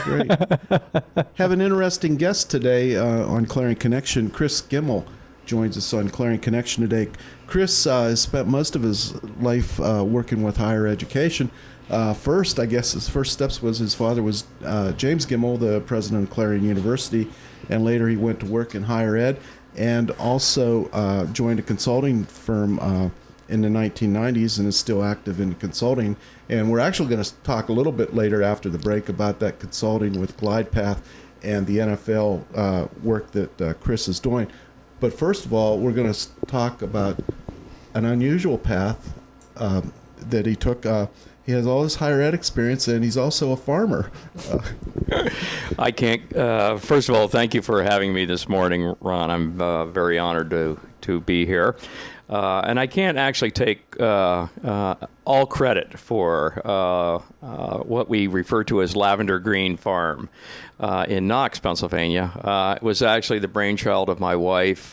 great. Have an interesting guest today on Clarion Connection. Chris Gemmell joins us on Clarion Connection today. Chris has spent most of his life working with higher education. First, I guess his first steps was his father was James Gemmell, the president of Clarion University, and later he went to work in higher ed and also joined a consulting firm in the 1990s and is still active in consulting. And we're actually going to talk a little bit later after the break about that consulting with GlidePath and the NFL work that Chris is doing. But first of all, we're going to talk about an unusual path that he took. He has all this higher ed experience, and he's also a farmer. I can't. First of all, thank you for having me this morning, Ron. I'm very honored to be here. And I can't actually take all credit for what we refer to as Lavender Green Farm in Knox, Pennsylvania. It was actually the brainchild of my wife,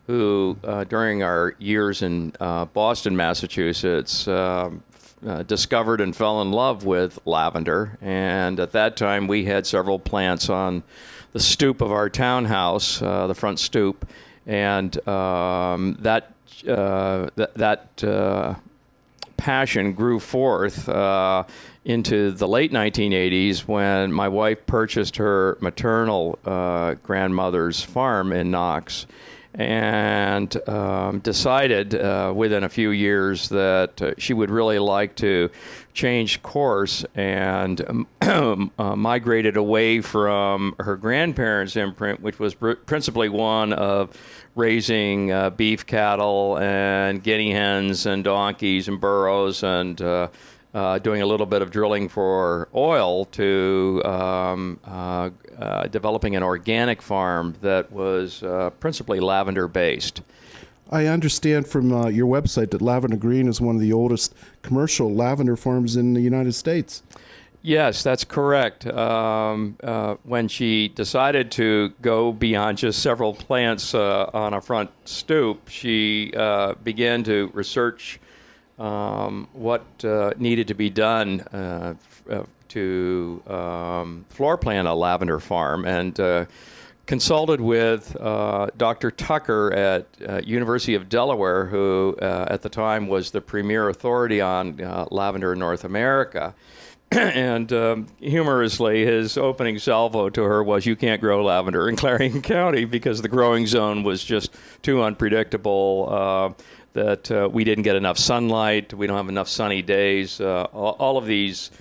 who, during our years in Boston, Massachusetts, discovered and fell in love with lavender. And at that time, we had several plants on the stoop of our townhouse, the front stoop, and that passion grew forth into the late 1980s when my wife purchased her maternal grandmother's farm in Knox, and decided within a few years that she would really like to change course and migrated away from her grandparents' imprint, which was principally one of raising beef cattle and guinea hens and donkeys and burros and doing a little bit of drilling for oil, to developing an organic farm that was principally lavender based. I understand from your website that Lavender Green is one of the oldest commercial lavender farms in the United States. Yes, that's correct. When she decided to go beyond just several plants on a front stoop, she began to research what needed to be done to floor plan a lavender farm, and consulted with Dr. Tucker at University of Delaware, who at the time was the premier authority on lavender in North America. And humorously, his opening salvo to her was, "You can't grow lavender in Clarion County because the growing zone was just too unpredictable, that we didn't get enough sunlight, we don't have enough sunny days." All of these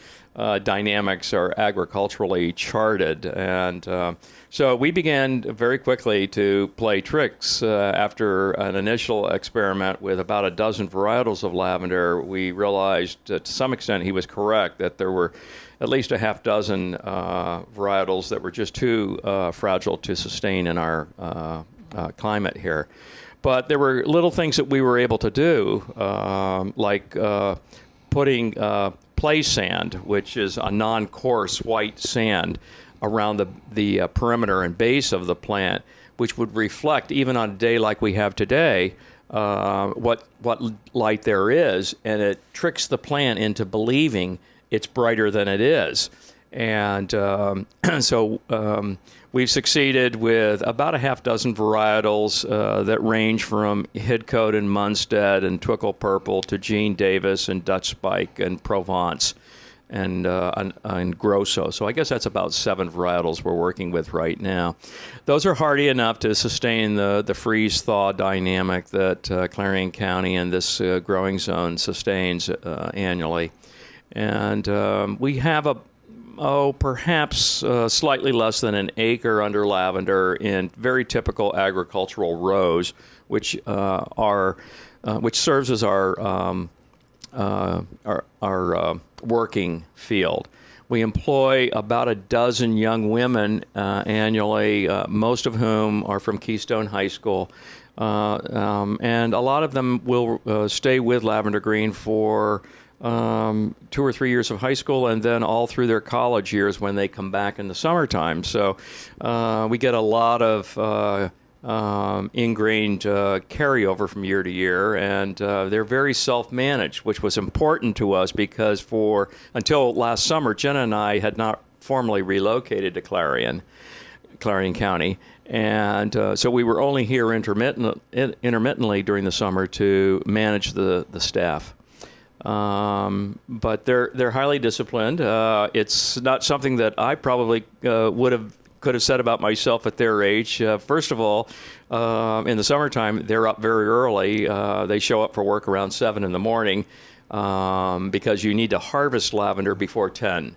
dynamics are agriculturally charted. And so we began very quickly to play tricks. After an initial experiment with about a dozen varietals of lavender, we realized to some extent he was correct, that there were at least a half dozen varietals that were just too fragile to sustain in our climate here. But there were little things that we were able to do, like putting play sand, which is a non-coarse white sand, around the perimeter and base of the plant, which would reflect, even on a day like we have today, what light there is, and it tricks the plant into believing it's brighter than it is. And so we've succeeded with about a half dozen varietals that range from Hidcote and Munstead and Twickle Purple to Gene Davis and Dutch Spike and Provence and Grosso. So I guess that's about 7 varietals we're working with right now. Those are hardy enough to sustain the freeze-thaw dynamic that Clarion County and this growing zone sustains annually. And we have perhaps slightly less than an acre under lavender in very typical agricultural rows, which serves as our working field. We employ about a dozen young women annually, most of whom are from Keystone High School, and a lot of them will stay with Lavender Green for 2 or 3 years of high school, and then all through their college years when they come back in the summertime. So we get a lot of ingrained carryover from year to year, and they're very self-managed, which was important to us because until last summer, Jenna and I had not formerly relocated to Clarion County. And so we were only here intermittently during the summer to manage the staff. But they're highly disciplined. It's not something that I probably could have said about myself at their age. First of all, in the summertime, they're up very early. They show up for work around 7 in the morning because you need to harvest lavender before 10.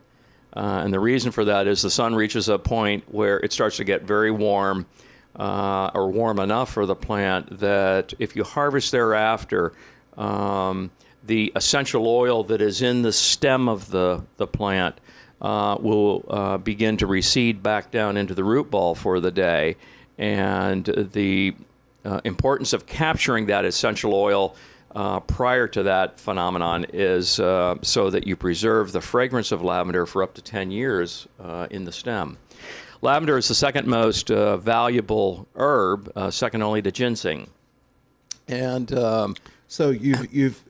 And the reason for that is the sun reaches a point where it starts to get very warm, or warm enough for the plant that if you harvest thereafter, the essential oil that is in the stem of the plant will begin to recede back down into the root ball for the day. And the importance of capturing that essential oil prior to that phenomenon is so that you preserve the fragrance of lavender for up to 10 years in the stem. Lavender is the second most valuable herb, second only to ginseng. And so you've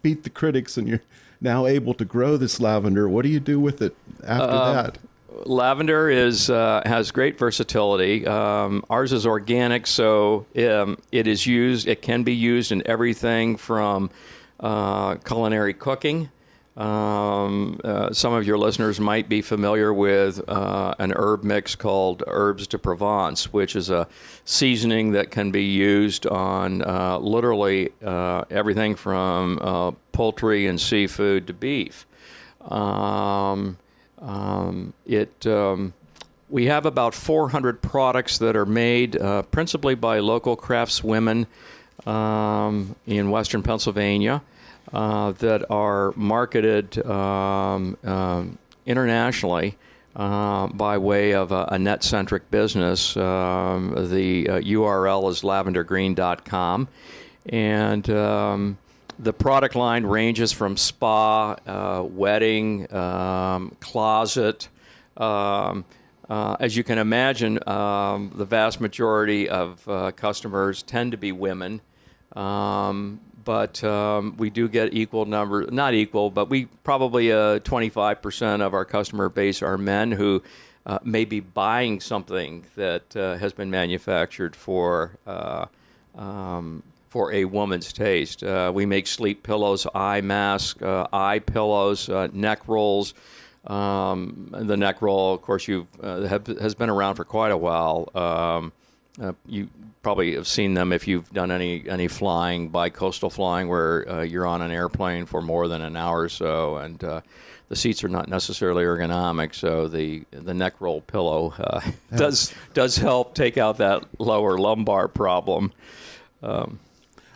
beat the critics, and you're now able to grow this lavender. What do you do with it after that? Lavender has great versatility. Ours is organic, so it can be used in everything from culinary cooking. Some of your listeners might be familiar with an herb mix called Herbes de Provence, which is a seasoning that can be used on literally everything from poultry and seafood to beef. We have about 400 products that are made principally by local craftswomen in western Pennsylvania that are marketed internationally by way of a net-centric business. The URL is lavendergreen.com, and the product line ranges from spa, wedding, closet. As you can imagine, the vast majority of customers tend to be women, but we do get equal number, not equal, but we probably 25% of our customer base are men who may be buying something that has been manufactured for a woman's taste. We make sleep pillows, eye masks, eye pillows, neck rolls. The neck roll, of course, has been around for quite a while. You probably have seen them if you've done any flying, bi-coastal flying, where you're on an airplane for more than an hour or so, and the seats are not necessarily ergonomic. So the neck roll pillow does help take out that lower lumbar problem.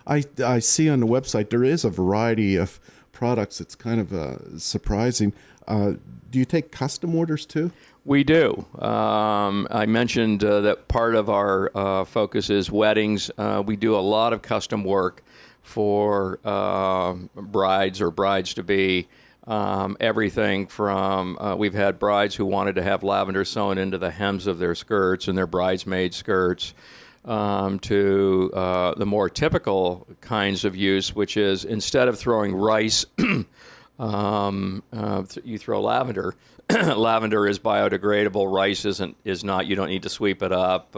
I see on the website there is a variety of products. It's kind of surprising. Do you take custom orders too? We do. I mentioned that part of our focus is weddings. We do a lot of custom work for brides or brides-to-be. Everything from, we've had brides who wanted to have lavender sewn into the hems of their skirts and their bridesmaid skirts, to the more typical kinds of use, which is instead of throwing rice, you throw lavender. Lavender is biodegradable. Rice is not. You don't need to sweep it up.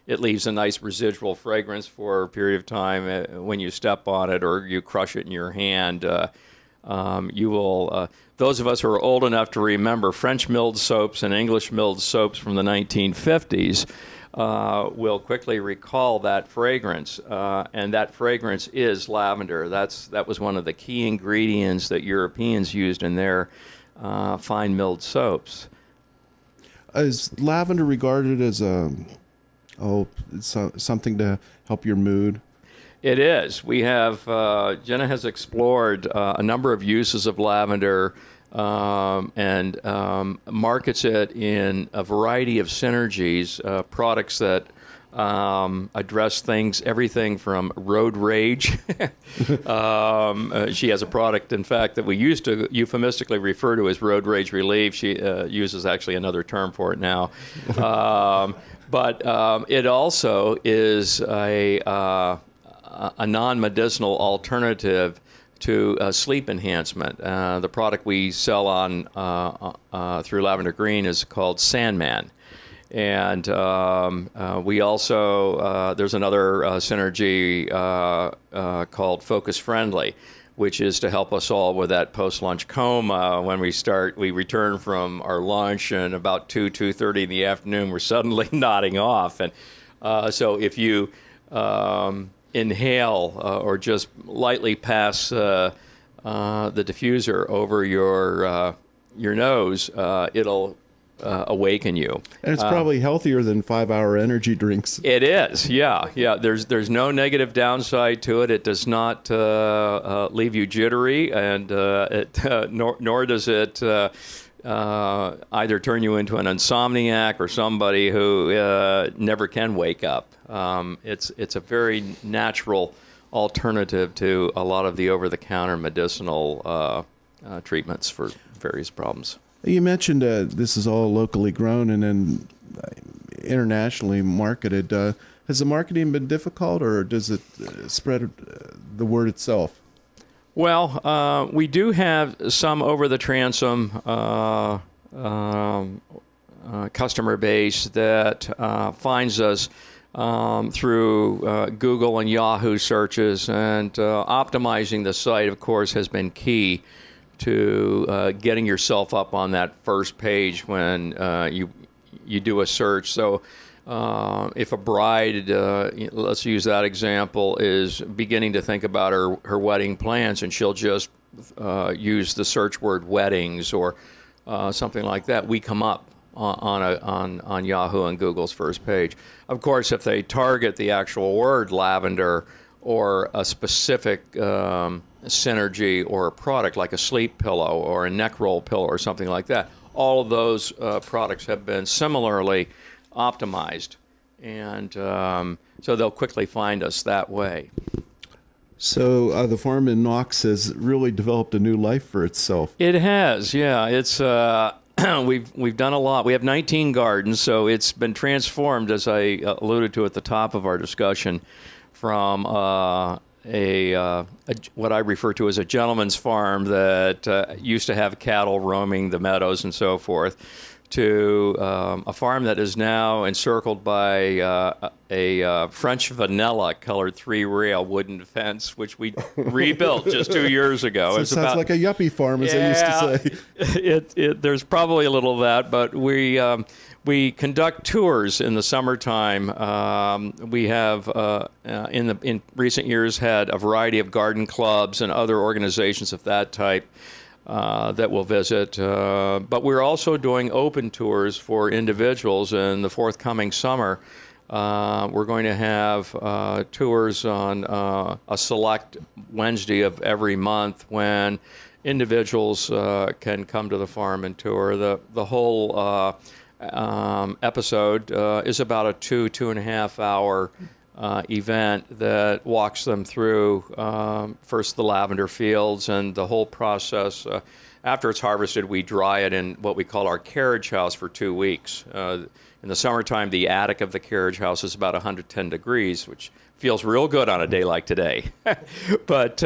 It leaves a nice residual fragrance for a period of time when you step on it or you crush it in your hand. You will. Those of us who are old enough to remember French milled soaps and English milled soaps from the 1950s will quickly recall that fragrance, and that fragrance is lavender. That was one of the key ingredients that Europeans used in their fine milled soaps. Is lavender regarded as something to help your mood? It is. We have Jenna has explored a number of uses of lavender and markets it in a variety of synergies, products that address everything from road rage. She has a product, in fact, that we used to euphemistically refer to as road rage relief. She uses actually another term for it now. But it also is a non-medicinal alternative to sleep enhancement. The product we sell on through Lavender Green is called Sandman. And we also, there's another synergy called Focus Friendly, which is to help us all with that post-lunch coma. When we return from our lunch, and about 2:30 in the afternoon, we're suddenly nodding off. And so if you inhale or just lightly pass the diffuser over your nose, it'll awaken you. And it's probably healthier than 5-hour energy drinks. It is, yeah. There's no negative downside to it. It does not leave you jittery, and nor does it either turn you into an insomniac or somebody who never can wake up. It's a very natural alternative to a lot of the over-the-counter medicinal treatments for various problems. You mentioned this is all locally grown and then internationally marketed. Has the marketing been difficult, or does it spread the word itself? Well, we do have some over-the-transom customer base that finds us through Google and Yahoo searches, and optimizing the site, of course, has been key to getting yourself up on that first page when you do a search. So if a bride, let's use that example, is beginning to think about her wedding plans, and she'll just use the search word weddings or something like that, we come up on Yahoo and Google's first page. Of course, if they target the actual word lavender or a specific synergy or a product like a sleep pillow or a neck roll pillow or something like that, all of those products have been similarly optimized, and so they'll quickly find us that way. So the farm in Knox has really developed a new life for itself. It has, yeah. It's we've done a lot. We have 19 gardens, so it's been transformed, as I alluded to at the top of our discussion, from what I refer to as a gentleman's farm that used to have cattle roaming the meadows and so forth, to a farm that is now encircled by a French vanilla colored 3-rail wooden fence, which we rebuilt just 2 years ago. So it sounds like a yuppie farm, as they used to say. There's probably a little of that, but we conduct tours in the summertime. We have, in recent years, had a variety of garden clubs and other organizations of that type that will visit. But we're also doing open tours for individuals. In the forthcoming summer, we're going to have tours on a select Wednesday of every month when individuals can come to the farm and tour. The whole episode is about a 2.5 hour event that walks them through first the lavender fields and the whole process. After it's harvested, we dry it in what we call our carriage house for 2 weeks. In the summertime, the attic of the carriage house is about 110 degrees, which feels real good on a day like today. But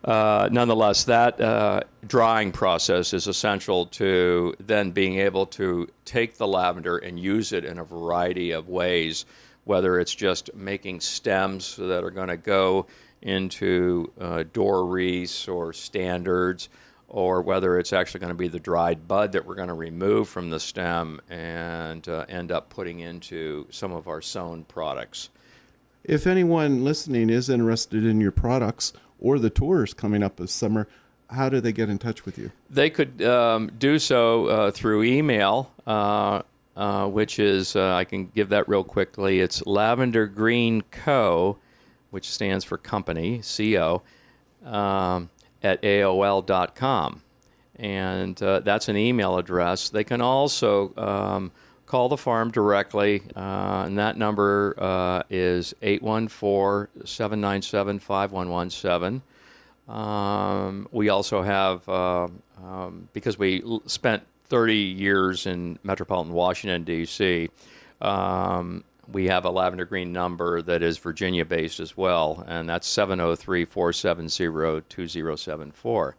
nonetheless, that drying process is essential to then being able to take the lavender and use it in a variety of ways, whether it's just making stems that are going to go into door wreaths or standards, or whether it's actually going to be the dried bud that we're going to remove from the stem and end up putting into some of our sewn products. If anyone listening is interested in your products or the tours coming up this summer, how do they get in touch with you? They could do so through email, which is, I can give that real quickly. It's Lavender Green Co., which stands for company, C-O, at AOL.com. And that's an email address. They can also call the farm directly, and that number is 814-797-5117. We also have, because we spent 30 years in metropolitan Washington, D.C., we have a Lavender Green number that is Virginia-based as well, and that's 703-470-2074.